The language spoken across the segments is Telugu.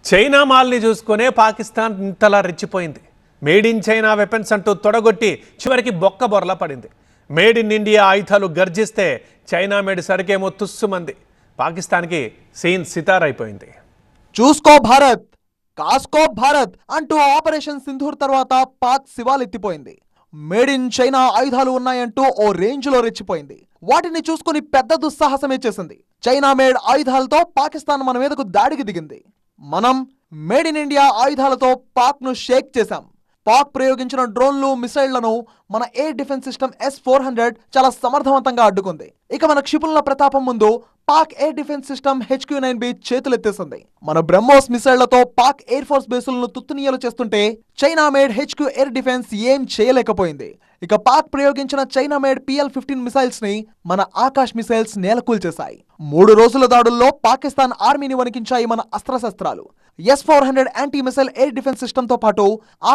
చైనా మాల్ని చూసుకునే పాకిస్తాన్ ఇంతలా రెచ్చిపోయింది. మేడ్ ఇన్ చైనా వెపన్స్ అంటూ తొడగొట్టి చివరికి బొక్క బొరల పడింది. మేడ్ ఇన్ ఇండియా ఆయుధాలు గర్జిస్తే చైనా మేడ్ సరికేమో తుస్సుమంది. పాకిస్తాన్కి సీన్ సితార్ అయిపోయింది. చూసుకో భారత్, కాస్కో భారత్ అంటూ ఆపరేషన్ సింధూర్ తర్వాత పాక్ శివాలెత్తిపోయింది. మేడ్ ఇన్ చైనా ఆయుధాలు ఉన్నాయంటూ ఓ రేంజ్ లో రెచ్చిపోయింది. వాటిని చూసుకుని పెద్ద దుస్సాహసమే చేసింది. చైనా మేడ్ ఆయుధాలతో పాకిస్తాన్ మన మీదకు దాడికి దిగింది. మనం మేడ్ ఇన్ ఇండియా ఆయుధాలతో పాక్ ను షేక్ చేశాం. పాక్ ప్రయోగించిన డ్రోన్లు, మిసైళ్లను మన ఎయిర్ డిఫెన్స్ సిస్టమ్ S-400 చాలా సమర్థవంతంగా అడ్డుకుంది. ఇక మన క్షిపణుల ప్రతాపం ముందు Pak air defence system HQ-9B చేతులెత్తేసింది. మన బ్రహ్మోస్ మిసైళ్లతో పాక్ ఎయిర్ ఫోర్స్ బేసులను తుత్తునియలు చేస్తుంటే China made HQ air defence ఏం చేయలేకపోయింది. ఇక పాక్ ప్రయోగించిన చైనా మేడ్ PL-15 మిసైల్స్ ని మన ఆకాశ్ మిసైల్స్ నేలకూల్చేశాయి. 3 రోజుల దాడుల్లో పాకిస్తాన్ ఆర్మీని వణికించాయి మన అస్త్రశస్త్రాలు. S-400 anti missile air defence system తో పాటు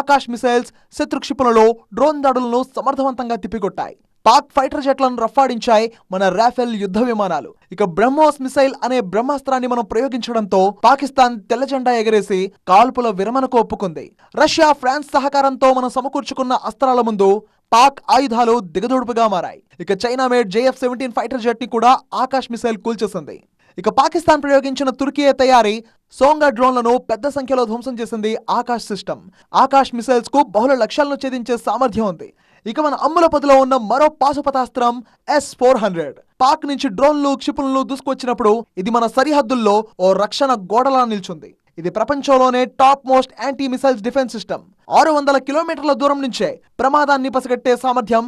ఆకాశ్ మిసైల్స్ శత్రు క్షిపణులలో డ్రోన్ దాడులను సమర్థవంతంగా తిప్పికొట్టాయి. పాక్ ఫైటర్ జెట్లను రఫాడించాయి మన రాఫెల్ యుద్ధ విమానాలు. ఇక బ్రహ్మోస్ మిసైల్ అనే బ్రహ్మాస్త్రాన్ని మనం ప్రయోగించడంతో పాకిస్తాన్ తెల్ల జెండా ఎగరేసి కాల్పుల విరమణకు ఒప్పుకుంది. రష్యా, ఫ్రాన్స్ సహకారంతో మనం సమకూర్చుకున్న అస్త్రాల ముందు పాక్ ఆయుధాలు దిగదొడుపుగా మారాయి. ఇక China made JF-17 fighter jet ని కూడా ఆకాశ్ మిసైల్ కూల్చేసింది. ఇక పాకిస్తాన్ ప్రయోగించిన తుర్కీ తయారీ సోంగా డ్రోన్లను పెద్ద సంఖ్యలో ధ్వంసం చేసింది ఆకాశ్ సిస్టమ్. ఆకాశ్ మిసైల్స్ కు బహుళ లక్ష్యాలను ఛేదించే సామర్థ్యం ఉంది. ఇక మన అమ్ముల పదిలో ఉన్న మరో పాశుపతాస్త్రం S-400. పాక్ నుంచి డ్రోన్లు, క్షిపణులు దూసుకొచ్చినప్పుడు ఇది మన సరిహద్దుల్లో ఓ రక్షణ గోడలా నిల్చుంది. ఇది ప్రపంచంలోనే top most anti missiles defence system. 600 కిలోమీటర్ల దూరం నుంచే ప్రమాదాన్ని పసిగట్టే సామర్థ్యం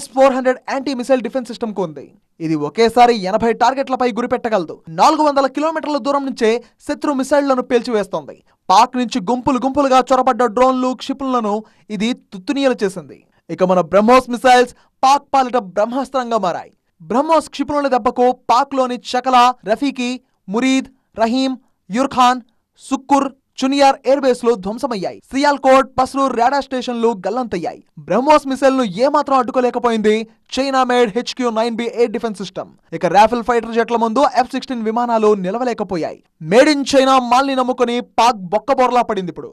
S-400 anti missile defence system కు ఉంది. ఇది ఒకేసారి 80 టార్గెట్లపై గురిపెట్టగలదు. 400 కిలోమీటర్ల దూరం నుంచే శత్రు మిసైళ్లను పేల్చివేస్తోంది. పాక్ నుంచి గుంపులుగా చొరబడ్డ డ్రోన్లు, క్షిపణులను ఇది తుత్తునియలు చేసింది. ఇక మన బ్రహ్మోస్ మిసైల్స్ పాక్ పాలిట బ్రహ్మాస్త్రంగా మారాయి. బ్రహ్మోస్ క్షిపణుల దెబ్బకు పాక్ లోని చకలా, రఫీకి, మురీద్, రహీం, యుర్ఖాన్, సుక్కుర్, చునియార్ ఎయిర్ బేస్ లు ధ్వంసమయ్యాయి. సియాల్కోట్, పస్రూర్ రాడార్ స్టేషన్లు గల్లంతయ్యాయి. బ్రహ్మోస్ మిసైల్ ను ఏమాత్రం అడ్డుకోలేకపోయింది China made HQ-9B air defence system. ఇక రాఫెల్ ఫైటర్ జెట్ల ముందు F-16 విమానాలు నిలవలేకపోయాయి. మేడ్ ఇన్ చైనా మాల్ని నమ్ముకుని పాక్ బొక్కబోర్లా పడింది ఇప్పుడు.